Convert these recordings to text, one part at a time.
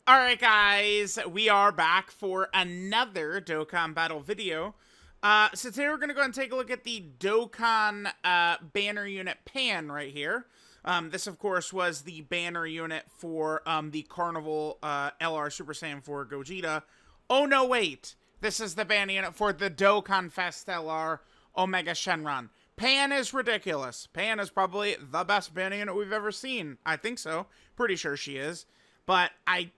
Alright guys, we are back for another Dokkan battle video. So today we're going to go and take a look at the Dokkan banner unit Pan right here. This of course was the banner unit for the Carnival LR Super Saiyan 4 Gogeta. Oh no wait, this is the banner unit for the Dokkan Fest LR Omega Shenron. Pan is ridiculous. Pan is probably the best banner unit we've ever seen. I think so. Pretty sure she is. But I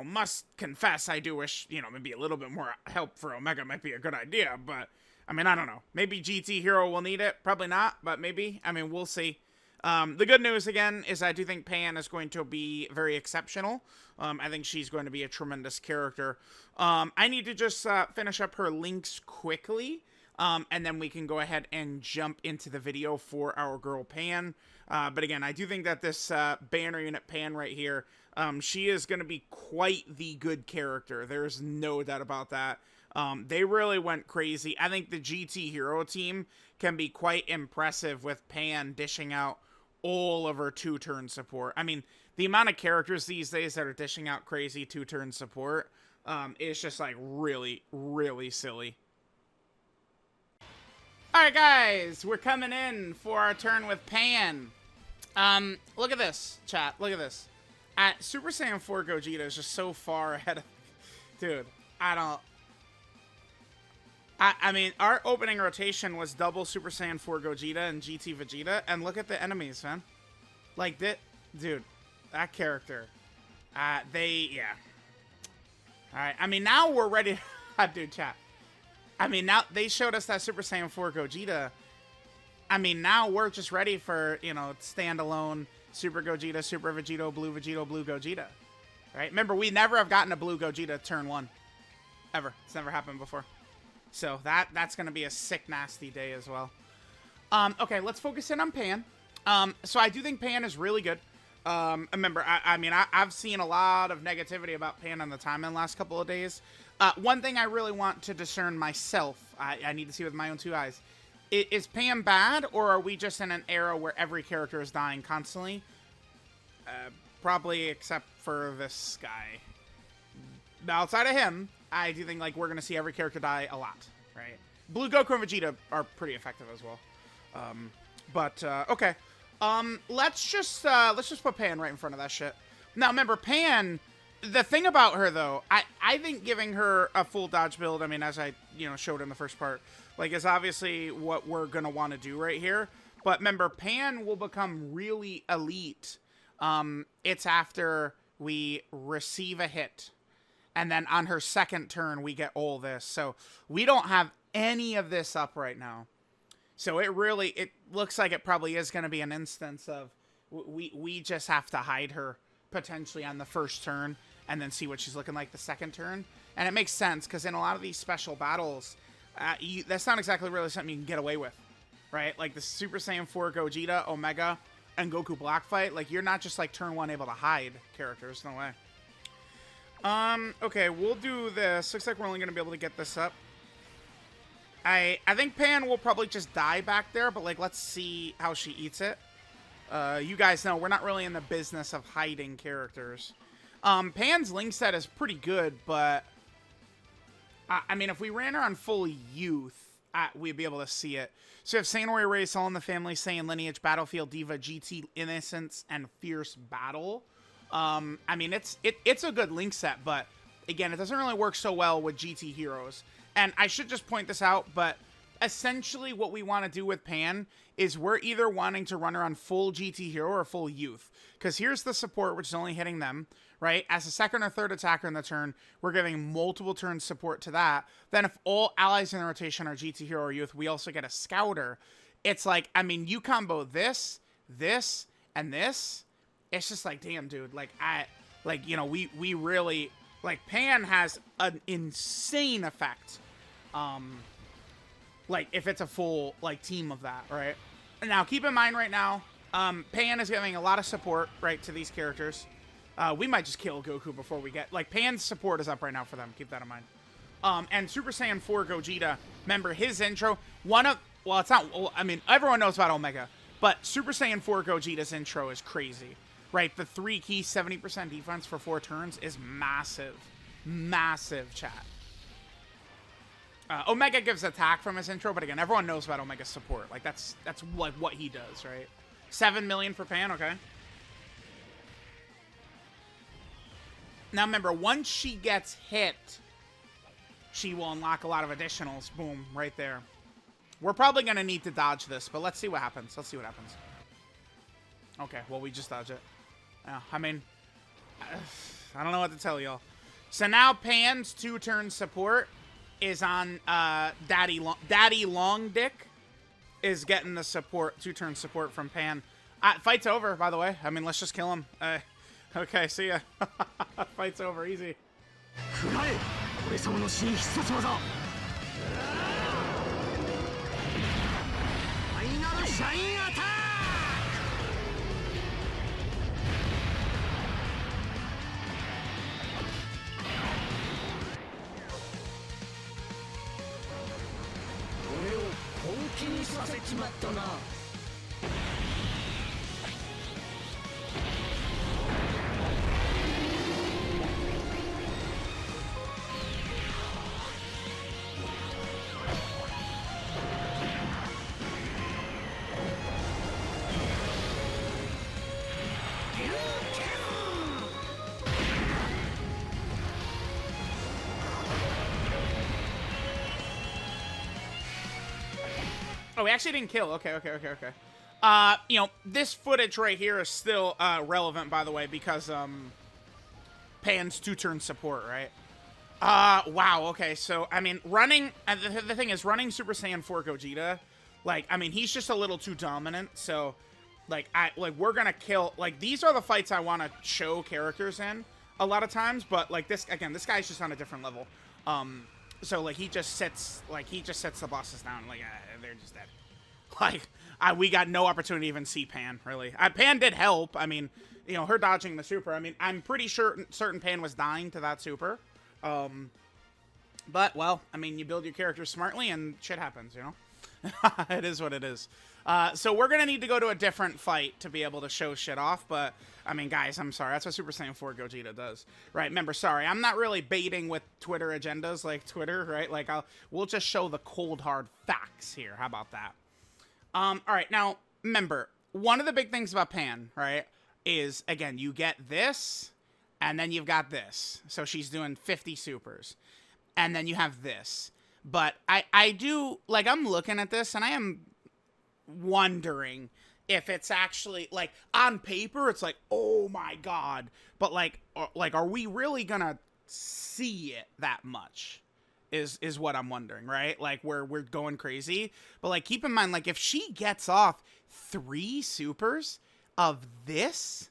must confess, I do wish, maybe a little bit more help for Omega might be a good idea, but, I mean, I don't know. Maybe GT Hero will need it. Probably not, but maybe. I mean, we'll see. The good news, again, is I do think Pan is going to be very exceptional. I think she's going to be a tremendous character. I need to just finish up her links quickly, and then we can go ahead and jump into the video for our girl Pan. But again, I do think that this banner unit Pan right here, she is going to be quite the good character. There's no doubt about that. They really went crazy. I think the GT Hero team can be quite impressive with Pan dishing out all of her two-turn support. I mean, the amount of characters these days that are dishing out crazy two-turn support is just like really, really silly. Alright guys, we're coming in for our turn with Pan. Look at this, chat. Look at this. Super Saiyan 4 Gogeta is just so far ahead of... Dude, I mean, our opening rotation was double Super Saiyan 4 Gogeta and GT Vegeta, and look at the enemies, man. Like, dude, that character. Yeah. Alright, I mean, now we're ready... Dude, chat. I mean, now they showed us that Super Saiyan 4 Gogeta. I mean, now we're just ready for, standalone Super Gogeta, Super Vegito, Blue Gogeta. Right? Remember, we never have gotten a Blue Gogeta turn 1. Ever. It's never happened before. So that's going to be a sick, nasty day as well. Okay, let's focus in on Pan. So I do think Pan is really good. Remember, I've seen a lot of negativity about Pan on the timeline the last couple of days. One thing I really want to discern myself, I need to see with my own two eyes. Is Pan bad, or are we just in an era where every character is dying constantly? Probably except for this guy. Outside of him, I do think like we're going to see every character die a lot, right? Blue Goku and Vegeta are pretty effective as well. Okay. Let's just put Pan right in front of that shit. Now, remember, Pan... The thing about her, though, I think giving her a full dodge build, I mean, as I, showed in the first part, like, is obviously what we're going to want to do right here. But remember, Pan will become really elite. It's after we receive a hit. And then on her second turn, we get all this. So we don't have any of this up right now. So it looks like it probably is going to be an instance of we just have to hide her potentially on the first turn. And then see what she's looking like the second turn. And it makes sense, because in a lot of these special battles, that's not exactly really something you can get away with, right? Like the Super Saiyan 4 Gogeta, Omega, and Goku Black fight, like, you're not just, like, turn 1 able to hide characters. No way. Okay, we'll do this. Looks like we're only going to be able to get this up. I think Pan will probably just die back there, but, like, let's see how she eats it. You guys know, we're not really in the business of hiding characters. Pan's link set is pretty good, but I mean, if we ran her on full youth, we'd be able to see it. So we have Saiyan Warrior Race, All in the Family, Saiyan Lineage, Battlefield, Diva, GT, Innocence, and Fierce Battle. I mean, it's a good link set, but again, it doesn't really work so well with GT heroes. And I should just point this out, but essentially what we want to do with Pan is we're either wanting to run her on full GT hero or full youth. Because here's the support, which is only hitting them, right? As a second or third attacker in the turn, we're giving multiple turn support to that. Then if all allies in the rotation are GT hero or youth, we also get a scouter. It's like, I mean, you combo this, and this. It's just like, damn, dude. Like, we really, like, Pan has an insane effect. Like, if it's a full, like, team of that, right? Now, keep in mind right now, Pan is giving a lot of support, right, to these characters. We might just kill Goku before we get... Like, Pan's support is up right now for them. Keep that in mind. And Super Saiyan 4 Gogeta, remember, his intro... Well, it's not... Well, I mean, everyone knows about Omega. But Super Saiyan 4 Gogeta's intro is crazy. right? The 3 key 70% defense for 4 turns is massive. Massive, chat. Omega gives attack from his intro, but again, everyone knows about Omega's support. Like, that's like what he does, right? 7 million for Pan, okay. Now remember, once she gets hit, she will unlock a lot of additionals. Boom, right there. We're probably going to need to dodge this, but let's see what happens. Let's see what happens. Okay, well, we just dodge it. I mean, I don't know what to tell y'all. So now Pan's 2-turn support is on Daddy Long Dick is getting the support, 2-turn support from Pan. Fight's over, by the way. I mean, let's just kill him. Okay, see ya. Fight's over, easy. Oh, we actually didn't kill. Okay. You know, this footage right here is still relevant, by the way, because Pan's 2-turn support, right? Wow. Okay, so I mean, running. The thing is, running Super Saiyan 4 Gogeta, like, I mean, he's just a little too dominant. So, like, we're gonna kill. Like, these are the fights I want to show characters in a lot of times, but like this again, this guy's just on a different level. So like he just sets the bosses down, like they're just dead. Like we got no opportunity to even see Pan, really. Pan did help. I mean, you know, her dodging the super. I mean, I'm pretty sure certain Pan was dying to that super. But well, I mean, you build your characters smartly and shit happens, you know. It is what it is. So we're gonna need to go to a different fight to be able to show shit off, but I mean, guys, I'm sorry. That's what Super Saiyan 4 Gogeta does. Right, remember, sorry, I'm not really baiting with Twitter agendas like Twitter, right? Like, we'll just show the cold, hard facts here. How about that? All right, now, remember, one of the big things about Pan, right, is, again, you get this, and then you've got this. So she's doing 50 supers. And then you have this. But I do, like, I'm looking at this, and I am wondering if it's actually, like, on paper, it's like, oh my god. But, like, are we really gonna see it that much? Is what I'm wondering, right? Like, we're going crazy. But, like, keep in mind, like, if she gets off 3 supers of this,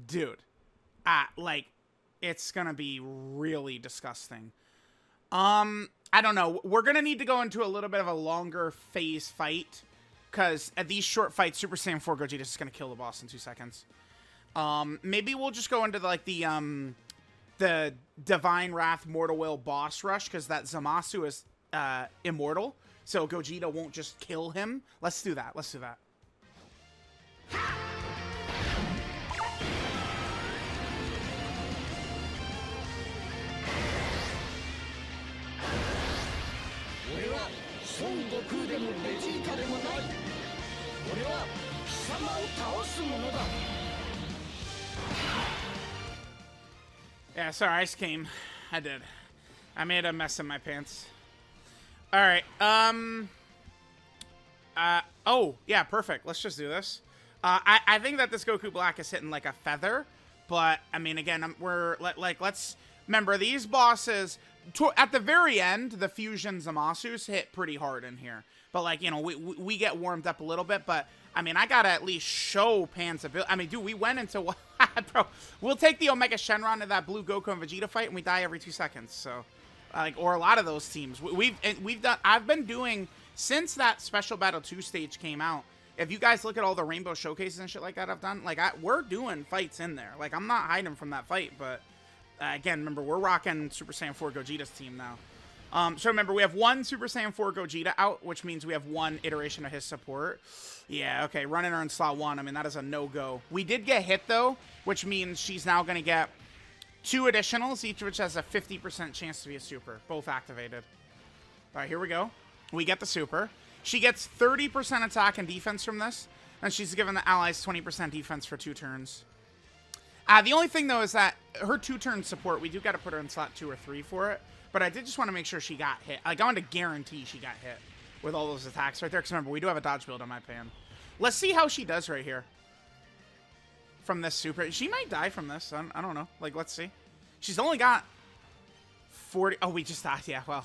dude, like, it's gonna be really disgusting. I don't know. We're gonna need to go into a little bit of a longer phase fight, because at these short fights, Super Saiyan 4 Gogeta is just gonna kill the boss in 2 seconds. Maybe we'll just go into the Divine Wrath Mortal Will boss rush, because that Zamasu is immortal, so Gogeta won't just kill him. Let's do that. Let's do that. Yeah, sorry, I just came. I did. I made a mess in my pants. Alright, oh, yeah, perfect. Let's just do this. I think that this Goku Black is hitting like a feather, but, I mean, again, let's... Remember, these bosses... At the very end, the Fusion Zamasus hit pretty hard in here. But, like, you know, we get warmed up a little bit, but, I mean, I gotta at least show Pan's ability. I mean, dude, we went into what? Bro, we'll take the Omega Shenron to that blue Goku and Vegeta fight, and we die every 2 seconds, so... Like, or a lot of those teams. We've done... I've been doing... Since that Special Battle 2 stage came out, if you guys look at all the Rainbow Showcases and shit like that I've done, like, we're doing fights in there. Like, I'm not hiding from that fight, but... again, remember, we're rocking Super Saiyan 4 Gogeta's team now. So remember, we have one Super Saiyan 4 Gogeta out, which means we have one iteration of his support. Yeah, okay, running her in slot 1, I mean, that is a no-go. We did get hit, though, which means she's now going to get 2 additionals, each of which has a 50% chance to be a super, both activated. All right, here we go. We get the super. She gets 30% attack and defense from this, and she's given the allies 20% defense for 2 turns. The only thing, though, is that her 2-turn support, we do got to put her in slot 2 or 3 for it. But I did just want to make sure she got hit. Like, I want to guarantee she got hit with all those attacks right there. Because remember, we do have a dodge build on my pan. Let's see how she does right here. From this super. She might die from this. I don't know. Like, let's see. She's only got 40. Oh, we just died. Yeah, well.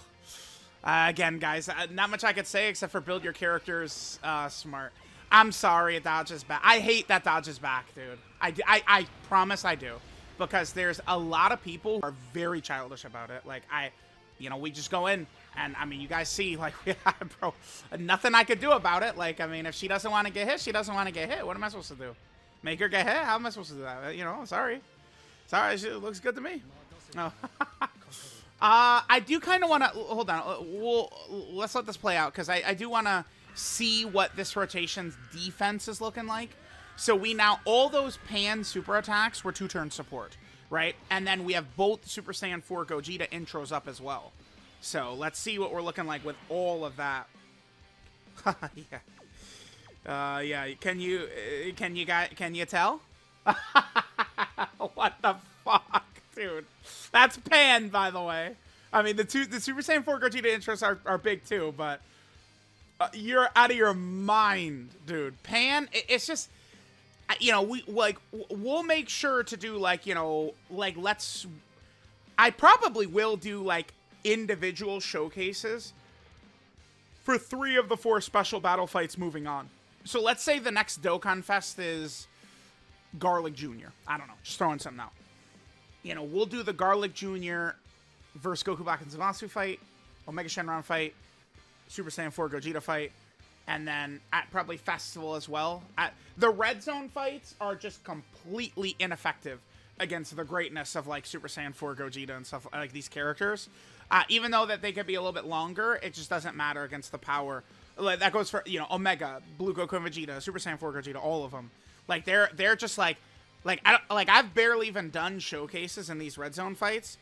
Again, guys, not much I could say except for build your characters smart. I'm sorry it dodges back. I hate that dodges back, dude. I promise I do. Because there's a lot of people who are very childish about it. Like, you know, we just go in, and, I mean, you guys see, like, bro, nothing I could do about it. Like, I mean, if she doesn't want to get hit, she doesn't want to get hit. What am I supposed to do? Make her get hit? How am I supposed to do that? You know, sorry. Sorry, it looks good to me. No. I do kind of want to, hold on, let's let this play out, because I do want to see what this rotation's defense is looking like. So we now, all those pan super attacks were 2-turn support, right? And then we have both Super Saiyan 4 Gogeta intros up as well. So let's see what we're looking like with all of that. Yeah. Yeah, can you tell? What the fuck, dude? That's pan, by the way. I mean, the Super Saiyan 4 Gogeta intros are big too, but you're out of your mind, dude. Pan, it's just, you know, we'll make sure to do, like, you know, like, I probably will do, like, individual showcases for 3 of the 4 special battle fights moving on. So let's say the next Dokkan Fest is Garlic Jr. I don't know, just throwing something out. You know, we'll do the Garlic Jr. versus Goku Black and Zamasu fight, Omega Shenron fight, Super Saiyan 4 Gogeta fight, and then at probably Festival as well. The Red Zone fights are just completely ineffective against the greatness of, like, Super Saiyan 4 Gogeta and stuff, like these characters. Even though that they could be a little bit longer, it just doesn't matter against the power. Like, that goes for, you know, Omega, Blue Goku and Vegeta, Super Saiyan 4 Gogeta, all of them. Like, they're just I've barely even done showcases in these Red Zone fights,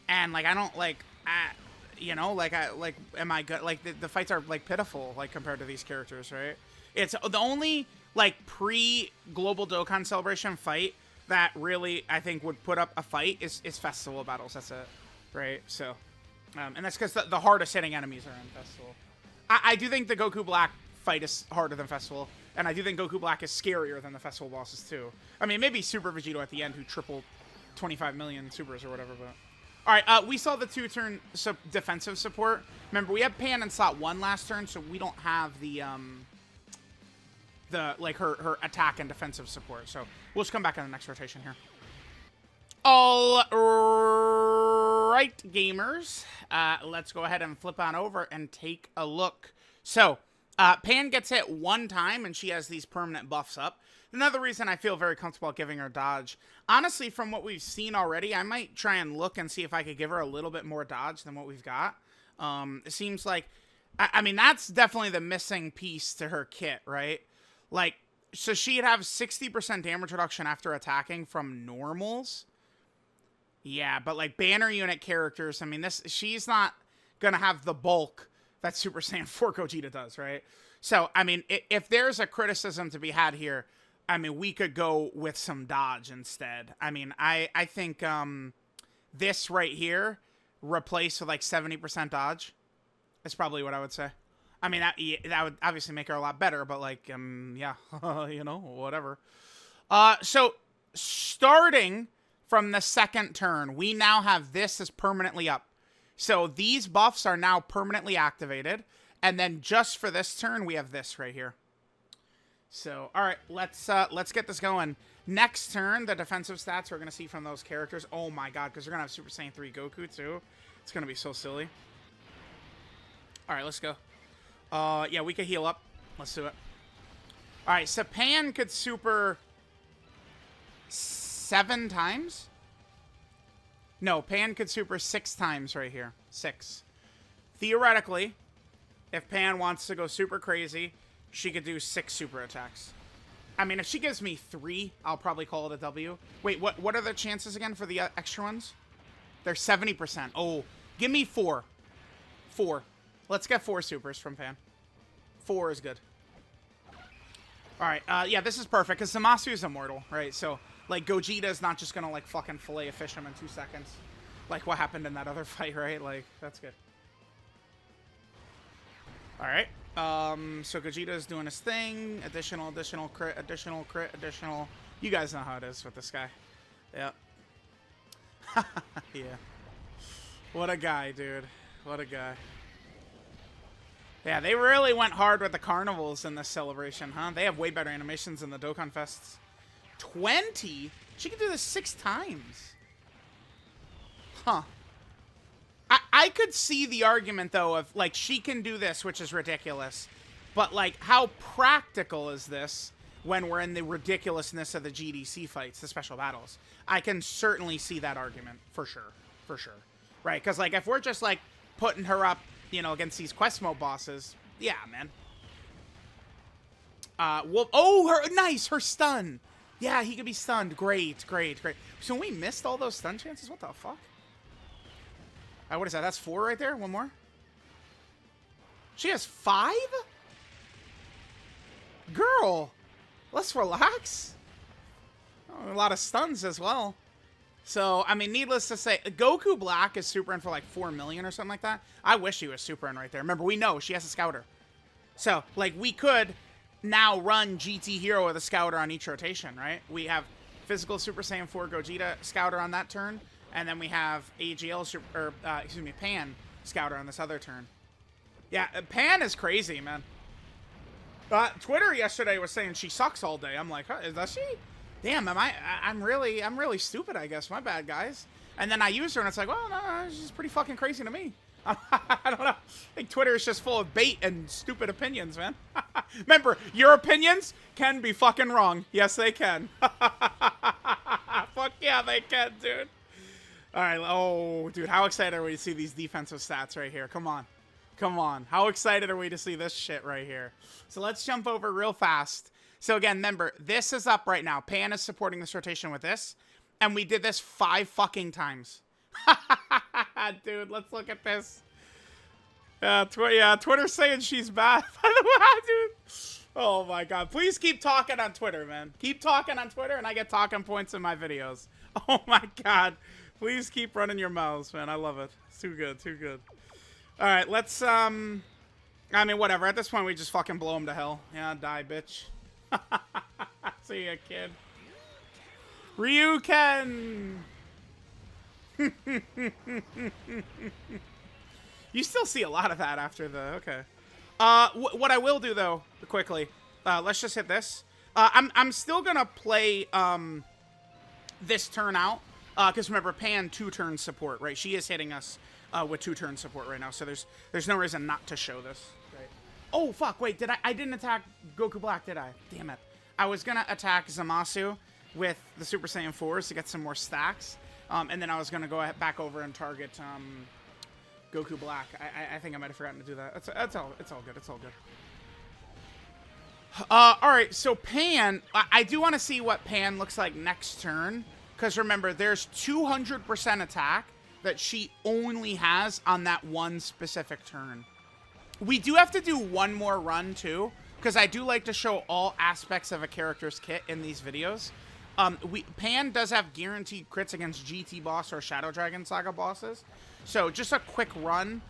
and, like, I don't, like, you know, like, am I good? Like, the fights are, like, pitiful, like, compared to these characters, right? It's the only, like, pre-Global Dokkan Celebration fight that really, I think, would put up a fight is Festival battles. That's it, right? So, and that's because the hardest hitting enemies are in Festival. I do think the Goku Black fight is harder than Festival, and I do think Goku Black is scarier than the Festival bosses, too. I mean, maybe Super Vegito at the end, who tripled 25 million supers or whatever, but... Alright, we saw the 2-turn defensive support. Remember, we had Pan in slot 1 last turn, so we don't have the like, her attack and defensive support. So, we'll just come back in the next rotation here. All right, gamers. Let's go ahead and flip on over and take a look. So, Pan gets hit 1 time, and she has these permanent buffs up. Another reason I feel very comfortable giving her dodge. Honestly, from what we've seen already, I might try and look and see if I could give her a little bit more dodge than what we've got. It seems like, I mean, that's definitely the missing piece to her kit, right? Like, so she'd have 60% damage reduction after attacking from normals. Yeah, but, like, banner unit characters, I mean, she's not gonna have the bulk that Super Saiyan 4 Gogeta does, right? So, I mean, if there's a criticism to be had here, I mean, we could go with some dodge instead. I mean, I think this right here, replaced with, like, 70% dodge, is probably what I would say. I mean, that would obviously make her a lot better, but, like, yeah, you know, whatever. So, starting from the 2nd turn, we now have this as permanently up. So, these buffs are now permanently activated, and then just for this turn, we have this right here. So, all right, let's get this going. Next turn, the defensive stats we're going to see from those characters. Oh, my God, because they're going to have Super Saiyan 3 Goku, too. It's going to be so silly. All right, let's go. Yeah, we could heal up. Let's do it. All right, so Pan could super 7 times? No, Pan could super 6 times right here. 6. theoretically, if Pan wants to go super crazy, she could do 6 super attacks. I mean, if she gives me 3, I'll probably call it a W. Wait, what are the chances again for the extra ones? They're 70%. Oh, give me 4. 4. Let's get 4 supers from Pan. 4 is good. Alright, yeah, this is perfect, because Zamasu is immortal, right? So, like, Gogeta is not just gonna, like, fucking fillet a fish him in 2 seconds. Like what happened in that other fight, right? Like, that's good. Alright. So Gogeta's doing his thing. Additional crit, additional crit, additional... You guys know how it is with this guy. Yep. Yeah. What a guy, dude. What a guy. Yeah, they really went hard with the carnivals in this celebration, huh? They have way better animations than the Dokkan Fests. 20? She can do this 6 times. Huh. I could see the argument, though, of, like, she can do this, which is ridiculous. But, like, how practical is this when we're in the ridiculousness of the GDC fights, the special battles? I can certainly see that argument, for sure. For sure. Right, because, like, if we're just, like, putting her up, you know, against these quest mode bosses, yeah, man. Well, oh, nice, her stun. Yeah, he could be stunned. Great, great, great. So we missed all those stun chances? What the fuck? What is that? That's 4 right there? One more? She has 5? Girl, let's relax. Oh, a lot of stuns as well. So, I mean, needless to say, Goku Black is super in for like 4 million or something like that. I wish he was super in right there. Remember, we know she has a scouter. So, like, we could now run GT Hero with a scouter on each rotation, right? We have physical Super Saiyan 4 Gogeta scouter on that turn. And then we have Pan scouter on this other turn. Yeah, Pan is crazy, man. Twitter yesterday was saying she sucks all day. I'm like, huh, does she? Damn, I'm really stupid, I guess. My bad, guys. And then I use her, and it's like, well, no, she's pretty fucking crazy to me. I don't know. I think Twitter is just full of bait and stupid opinions, man. Remember, your opinions can be fucking wrong. Yes, they can. Fuck yeah, they can, dude. All right. Oh, dude, how excited are we to see these defensive stats right here? Come on. Come on. How excited are we to see this shit right here? So let's jump over real fast. So again, remember, this is up right now. Pan is supporting this rotation with this. And we did this 5 fucking times. Dude, let's look at this. Yeah, Twitter's saying she's bad, by the way, dude. Oh my god. Please keep talking on Twitter, man. Keep talking on Twitter and I get talking points in my videos. Oh my god. Please keep running your mouths, man. I love it. It's too good, too good. Alright, let's, I mean, whatever. At this point, we just fucking blow him to hell. Yeah, die, bitch. See ya, kid. Ryuken! You still see a lot of that after the... Okay. What I will do, though, quickly, let's just hit this. I'm still gonna play, this turn out. Because remember, Pan 2-turn support, right? She is hitting us with 2-turn support right now, so there's no reason not to show this, right? Oh, fuck, wait, I didn't attack Goku Black, did I? Damn it. I was gonna attack Zamasu with the Super Saiyan 4s to get some more stacks, and then I was gonna go back over and target Goku Black. I think I might have forgotten to do that. It's all good, it's all good. Alright, so Pan, I do want to see what Pan looks like next turn. Because remember, there's 200% attack that she only has on that one specific turn. We do have to do one more run, too. Because I do like to show all aspects of a character's kit in these videos. Pan does have guaranteed crits against GT boss or Shadow Dragon Saga bosses. So just a quick run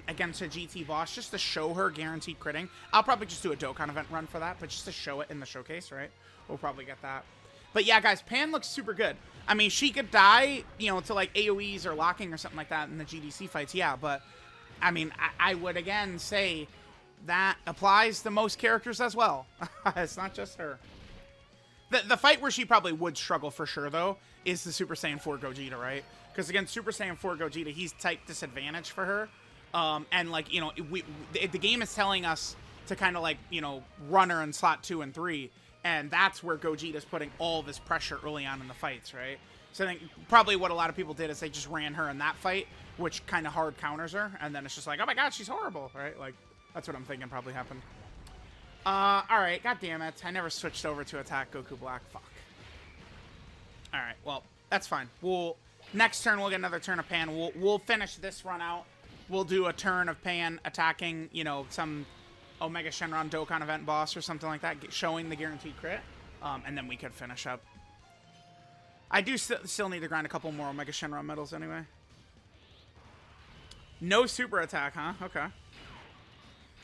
against a GT boss just to show her guaranteed critting. I'll probably just do a Dokkan event run for that. But just to show it in the showcase, right? We'll probably get that. But yeah, guys, Pan looks super good. I mean, she could die, you know, to like AoEs or locking or something like that in the GDC fights, yeah. But, I mean, I would again say that applies to most characters as well. It's not just her. The fight where she probably would struggle for sure, though, is the Super Saiyan 4 Gogeta, right? Because against Super Saiyan 4 Gogeta, he's type disadvantage for her. And, like, you know, the game is telling us to kind of, like, you know, run her in slot 2 and 3. And that's where Gogeta's putting all this pressure early on in the fights, right? So I think probably what a lot of people did is they just ran her in that fight, which kind of hard counters her, and then it's just like, oh my god, she's horrible, right? Like, that's what I'm thinking probably happened. Alright, god damn it. I never switched over to attack Goku Black. Fuck. Alright, well, that's fine. Next turn, we'll get another turn of Pan. We'll finish this run out. We'll do a turn of Pan attacking, you know, some Omega Shenron Dokkan event boss or something like that, showing the guaranteed crit, and then we could finish up. I do still need to grind a couple more Omega Shenron medals anyway. No super attack, huh? Okay.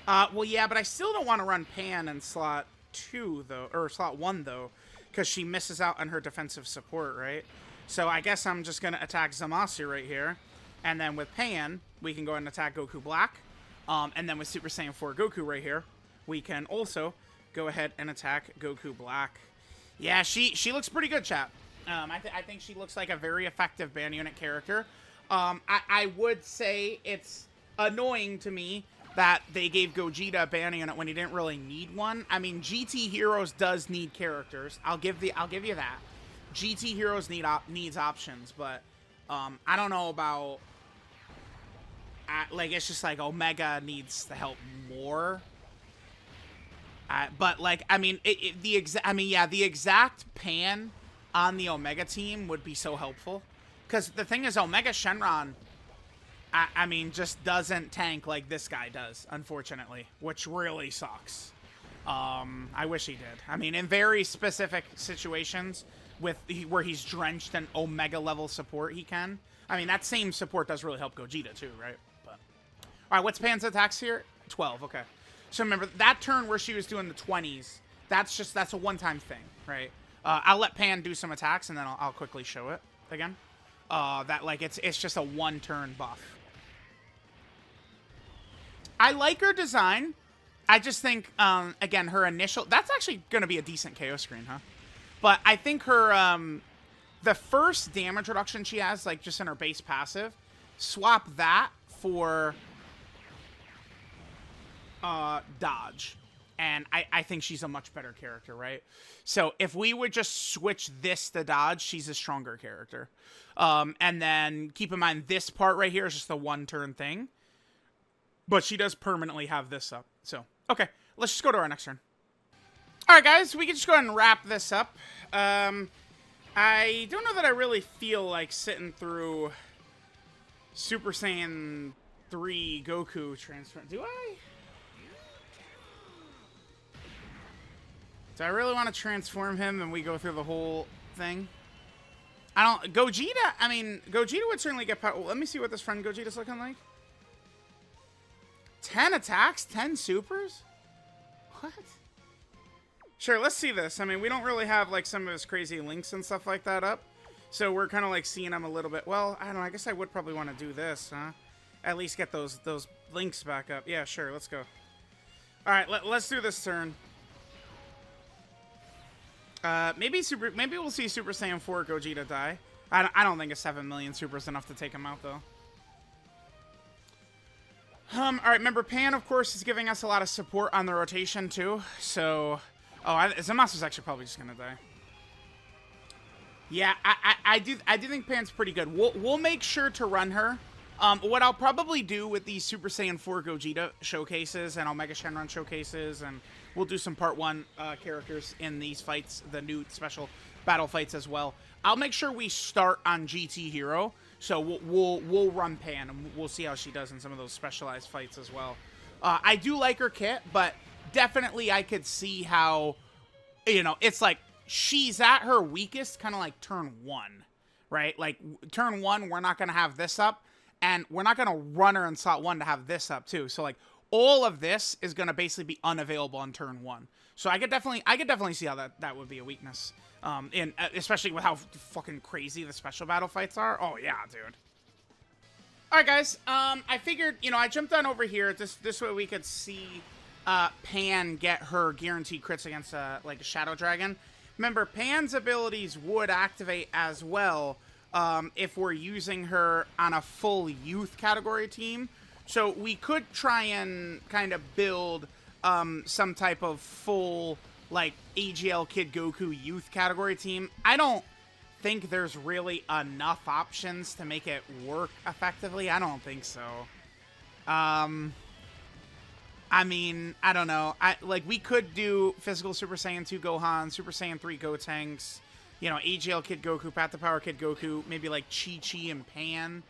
Well, yeah, but I still don't want to run Pan in slot 2, though, or slot 1, though, because she misses out on her defensive support, right? So I guess I'm just going to attack Zamasu right here, and then with Pan, we can go ahead and attack Goku Black, and then with Super Saiyan 4 Goku right here, we can also go ahead and attack Goku Black. Yeah, she looks pretty good, chat. I think she looks like a very effective band unit character. I would say it's annoying to me that they gave Gogeta a band unit when he didn't really need one. I mean, GT Heroes does need characters. I'll give you that. GT Heroes needs options, but I don't know about like, it's just like Omega needs the help more. But like, I mean, the exact Pan on the Omega team would be so helpful, because the thing is, Omega Shenron, I mean, just doesn't tank like this guy does, unfortunately, which really sucks. I wish he did. I mean, in very specific situations where he's drenched in Omega level support, he can. I mean, that same support does really help Gogeta too, right? But all right, what's Pan's attacks here? 12. Okay. So remember that turn where she was doing the 20s. That's a one-time thing, right? I'll let Pan do some attacks, and then I'll quickly show it again. That, like, it's just a one-turn buff. I like her design. I just think, again, her initial... That's actually going to be a decent KO screen, huh? But I think her, the first damage reduction she has, like, just in her base passive, swap that for dodge. And I think she's a much better character, right? So if we would just switch this to dodge, she's a stronger character. And then keep in mind, this part right here is just a one-turn thing. But she does permanently have this up. So, okay. Let's just go to our next turn. Alright, guys. We can just go ahead and wrap this up. I don't know that I really feel like sitting through Super Saiyan 3 Goku transfer. Do I? Do I really want to transform him and we go through the whole thing? Gogeta, I mean, Gogeta would certainly get power. Well, let me see what this friend Gogeta's looking like. 10 attacks, 10 supers? What? Sure, let's see this. I mean, we don't really have, like, some of his crazy links and stuff like that up. So we're kind of, like, seeing him a little bit. Well, I don't know. I guess I would probably want to do this, huh? At least get those links back up. Yeah, sure. Let's go. All right, let's do this turn. Maybe we'll see Super Saiyan 4 Gogeta die. I don't think a 7 million super is enough to take him out, though. Alright, remember, Pan, of course, is giving us a lot of support on the rotation, too. So, Zamasu's actually probably just gonna die. Yeah, I do think Pan's pretty good. We'll make sure to run her. What I'll probably do with these Super Saiyan 4 Gogeta showcases and Omega Shenron showcases, and we'll do some Part 1 characters in these fights, the new special battle fights as well. I'll make sure we start on GT Hero, so we'll run Pan, and we'll see how she does in some of those specialized fights as well. I do like her kit, but definitely I could see how, you know, it's like she's at her weakest kind of like turn 1, right? Like, turn 1, we're not going to have this up. And we're not going to run her in slot 1 to have this up, too. So, like, all of this is going to basically be unavailable on turn 1. So, I could definitely see how that would be a weakness. Especially with how fucking crazy the special battle fights are. Oh, yeah, dude. Alright, guys. I figured, you know, I jumped on over here. This way we could see Pan get her guaranteed crits against, like, a Shadow Dragon. Remember, Pan's abilities would activate as well if we're using her on a full youth category team. So we could try and kind of build some type of full, like, AGL Kid Goku youth category team. I don't think there's really enough options to make it work effectively. I don't think so. I mean, I don't know. Like, we could do physical Super Saiyan 2 Gohan, Super Saiyan 3 Gotenks, you know, AGL Kid Goku, Path to Power Kid Goku, maybe like Chi-Chi and Pan.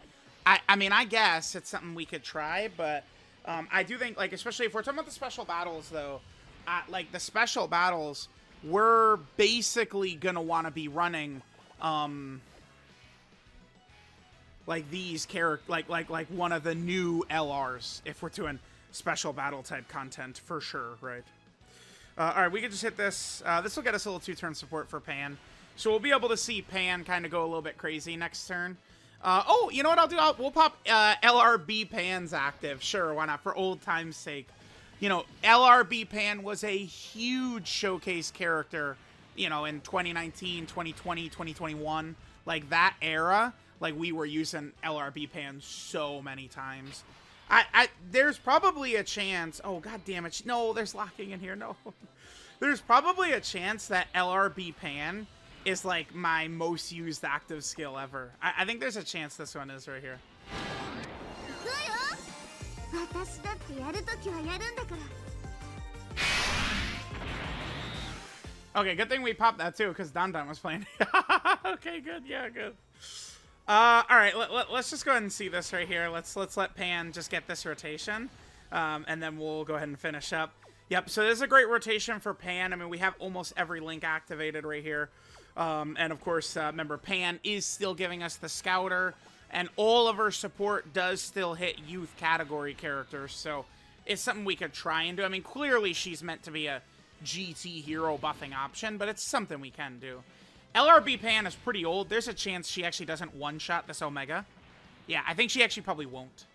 I mean, I guess it's something we could try, but I do think, like, especially if we're talking about the special battles, though, like, the special battles, we're basically gonna want to be running, like, these like one of the new LRs, if we're doing special battle type content, for sure, right? Alright, we can just hit this. This will get us a little 2-turn support for Pan. So we'll be able to see Pan kind of go a little bit crazy next turn. Oh, you know what I'll do? We'll pop LRB Pan's active. Sure, why not? For old time's sake. You know, LRB Pan was a huge showcase character, you know, in 2019, 2020, 2021. Like, that era, like, we were using LRB Pan so many times. There's probably a chance... Oh, god damn it. No, there's locking in here. No. There's probably a chance that LRB Pan is, like, my most used active skill ever. I think there's a chance this one is right here. Okay, good thing we popped that, too, because Don was playing. Okay, good. Yeah, good. Alright, let's just go ahead and see this right here. Let's let Pan just get this rotation, and then we'll go ahead and finish up. Yep, so this is a great rotation for Pan. I mean, we have almost every link activated right here. And of course, remember, Pan is still giving us the Scouter, and all of her support does still hit youth category characters, so it's something we could try and do. I mean, clearly she's meant to be a GT hero buffing option, but it's something we can do. LRB Pan is pretty old. There's a chance she actually doesn't one-shot this Omega. Yeah, I think she actually probably won't.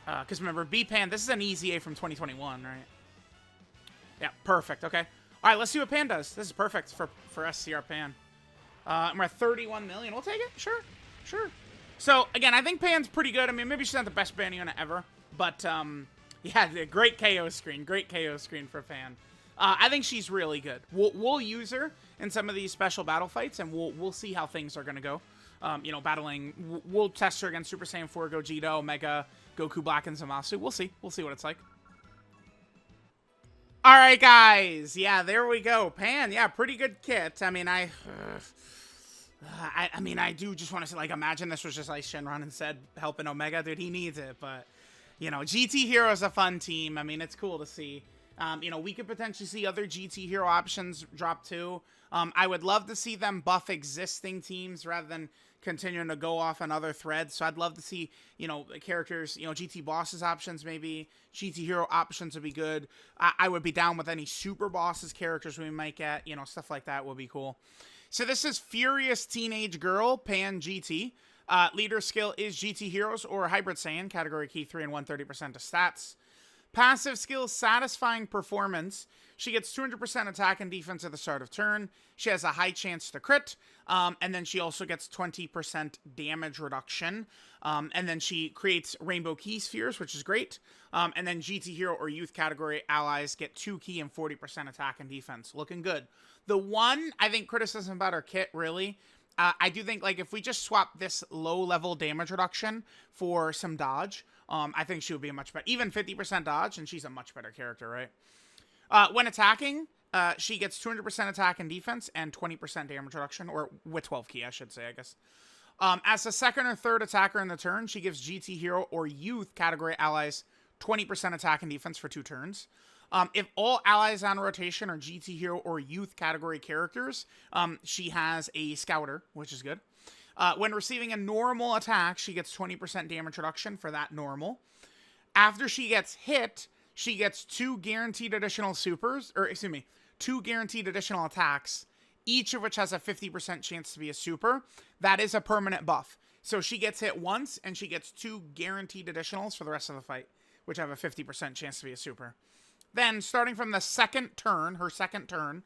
Because remember, B-Pan, this is an easy A from 2021, right? Yeah, perfect, okay. All right, let's see what Pan does. This is perfect for STR Pan. We're at 31 million. We'll take it. Sure, sure. So, again, I think Pan's pretty good. I mean, maybe she's not the best banner unit ever. But, yeah, great KO screen. Great KO screen for Pan. I think she's really good. We'll use her in some of these special battle fights, and we'll see how things are going to go. You know, battling... We'll test her against Super Saiyan 4, Gogeta, Omega, Goku Black, and Zamasu. We'll see. We'll see what it's like. Alright, guys. Yeah, there we go. Pan, yeah, pretty good kit. I mean, I mean, I do just want to say, like, imagine this was just like Shenron and said, helping Omega. Dude, he needs it, but, you know, GT Hero is a fun team. I mean, it's cool to see. You know, we could potentially see other GT Hero options drop too. I would love to see them buff existing teams rather than continuing to go off on other threads. So I'd love to see, you know, characters, you know, GT Bosses options maybe. GT Hero options would be good. I would be down with any Super Bosses characters we might get. You know, stuff like that would be cool. So this is Furious Teenage Girl, Pan GT. Leader skill is GT Heroes or Hybrid Saiyan, category key 3 and 130% of stats. Passive skill, Satisfying Performance. She gets 200% attack and defense at the start of turn. She has a high chance to crit. And then she also gets 20% damage reduction. And then she creates Rainbow Key Spheres, which is great. And then GT Hero or Youth category allies get 2 key and 40% attack and defense. Looking good. The one, I think, criticism about her kit, really, I do think, like, if we just swap this low-level damage reduction for some dodge, I think she would be a much better... Even 50% dodge, and she's a much better character, right? When attacking, she gets 200% attack and defense and 20% damage reduction, or with 12 key, I should say, I guess. As a second or third attacker in the turn, she gives GT Hero or Youth category allies 20% attack and defense for 2 turns. If all allies on rotation are GT Hero or Youth category characters, she has a Scouter, which is good. When receiving a normal attack, she gets 20% damage reduction for that normal. After she gets hit, she gets 2 guaranteed additional supers, or excuse me, 2 guaranteed additional attacks, each of which has a 50% chance to be a super. That is a permanent buff. So she gets hit once, and she gets 2 guaranteed additionals for the rest of the fight, which have a 50% chance to be a super. Then, starting from the second turn, her second turn,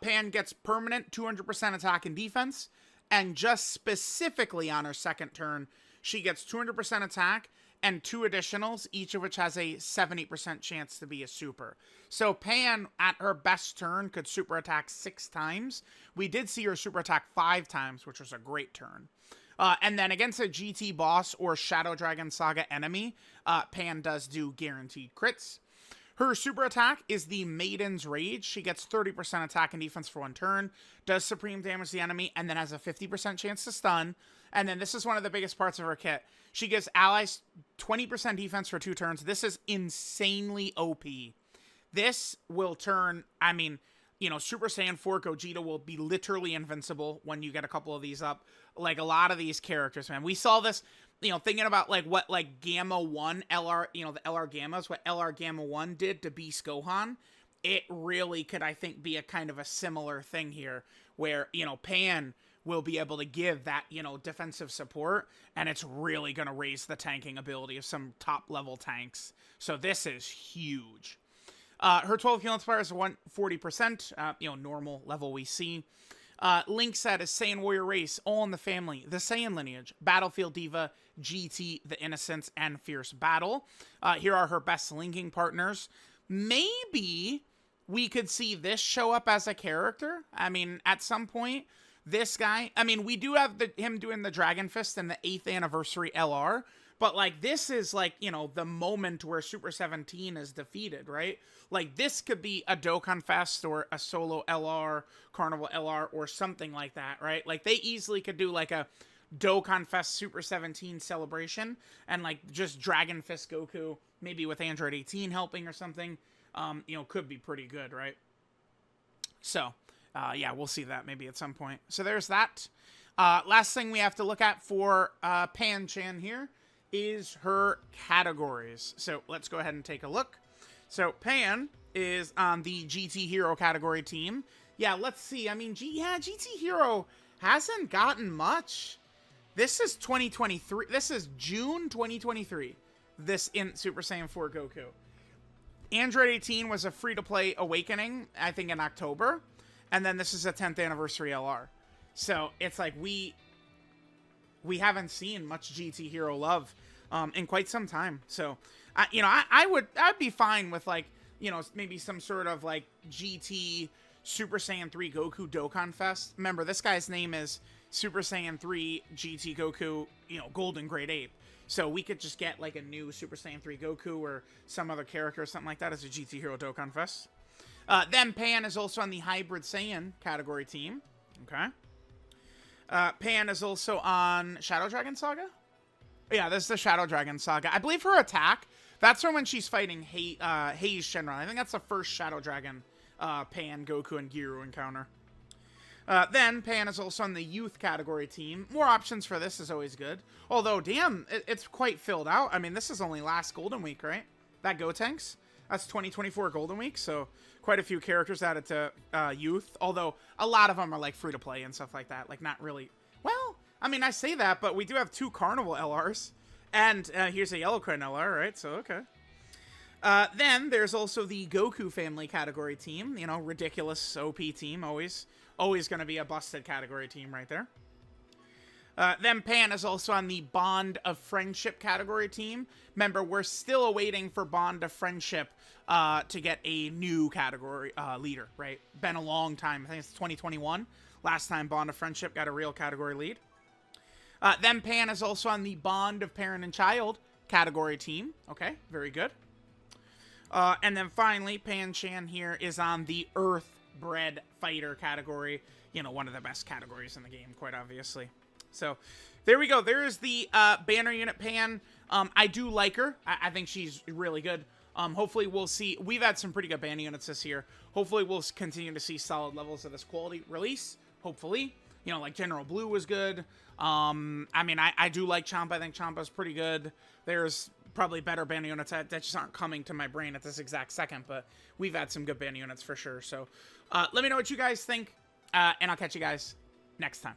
Pan gets permanent 200% attack and defense, and just specifically on her second turn, she gets 200% attack and 2 additionals, each of which has a 70% chance to be a super. So Pan, at her best turn, could super attack 6 times. We did see her super attack 5 times, which was a great turn. And then against a GT boss or Shadow Dragon Saga enemy, Pan does do guaranteed crits. Her super attack is the Maiden's Rage. She gets 30% attack and defense for 1 turn, does supreme damage to the enemy, and then has a 50% chance to stun. And then this is one of the biggest parts of her kit. She gives allies 20% defense for 2 turns. This is insanely OP. This will turn, I mean, you know, Super Saiyan 4 Gogeta will be literally invincible when you get a couple of these up. Like, a lot of these characters, man. We saw this, you know, thinking about, like, what, like, Gamma 1, LR, you know, the LR Gammas, what LR Gamma 1 did to Beast Gohan. It really could, I think, be a kind of a similar thing here, where, you know, Pan will be able to give that, you know, defensive support, and it's really going to raise the tanking ability of some top-level tanks. So this is huge. Her 12 heal inspire is 140%, you know, normal level we see. Link set is Saiyan Warrior Race, all in the family, the Saiyan lineage, Battlefield Diva, GT, The Innocents, and Fierce Battle. Here are her best linking partners. Maybe we could see this show up as a character. I mean, at some point, this guy, I mean, we do have him doing the Dragon Fist in the 8th anniversary LR, but, like, this is, like, you know, the moment where Super 17 is defeated, right? Like, this could be a Dokkan Fest or a solo LR, Carnival LR, or something like that, right? Like, they easily could do, like, a Dokkan Fest Super 17 celebration and, like, just Dragon Fist Goku, maybe with Android 18 helping or something, you know, could be pretty good, right? So, yeah, we'll see that maybe at some point. So there's that. Last thing we have to look at for Pan-chan here is her categories. So let's go ahead and take a look. So Pan is on the GT Hero category team. Yeah, let's see. I mean, GT Hero hasn't gotten much. This is 2023. This is June 2023. This in Super Saiyan 4 Goku. Android 18 was a free-to-play awakening, I think in October. And then this is a 10th anniversary LR. So it's like we haven't seen much GT Hero love in quite some time. So, you know, I'd be fine with, like, you know, maybe some sort of, like, GT Super Saiyan 3 Goku Dokkan Fest. Remember, this guy's name is Super Saiyan 3 GT Goku, you know, Golden Great Ape. So we could just get, like, a new Super Saiyan 3 Goku or some other character or something like that as a GT Hero Dokkan Fest. Then Pan is also on the Hybrid Saiyan category team. Okay. Pan is also on Shadow Dragon Saga? Yeah, this is the Shadow Dragon Saga. I believe her attack, that's from when she's fighting Hei's Shenron. I think that's the first Shadow Dragon Pan, Goku, and Giru encounter. Then Pan is also on the Youth category team. More options for this is always good. Although, damn, it's quite filled out. I mean, this is only last Golden Week, right? That Gotenks? That's 2024 Golden Week, so quite a few characters added to Youth. Although, a lot of them are, like, free-to-play and stuff like that. Like, not really... Well, I mean, I say that, but we do have 2 Carnival LRs. And here's a Yellow Coin LR, right? So, okay. Then, there's also the Goku family category team. You know, ridiculous OP team. Always going to be a busted category team right there. Then Pan is also on the Bond of Friendship category team. Remember, we're still awaiting for Bond of Friendship to get a new category leader, right? Been a long time. I think it's 2021. Last time Bond of Friendship got a real category lead. Then Pan is also on the Bond of Parent and Child category team. Okay, very good. And then finally, Pan-chan here is on the Earth-bred fighter category. You know, one of the best categories in the game, quite obviously. So, there we go. There is the banner unit Pan. I do like her. I think she's really good. Hopefully we'll see. We've had some pretty good banner units this year. Hopefully we'll continue to see solid levels of this quality release. Hopefully. You know, like General Blue was good. I mean, I do like Champa. I think Champa's pretty good. There's probably better banner units that just aren't coming to my brain at this exact second. But we've had some good banner units for sure. So, let me know what you guys think. And I'll catch you guys next time.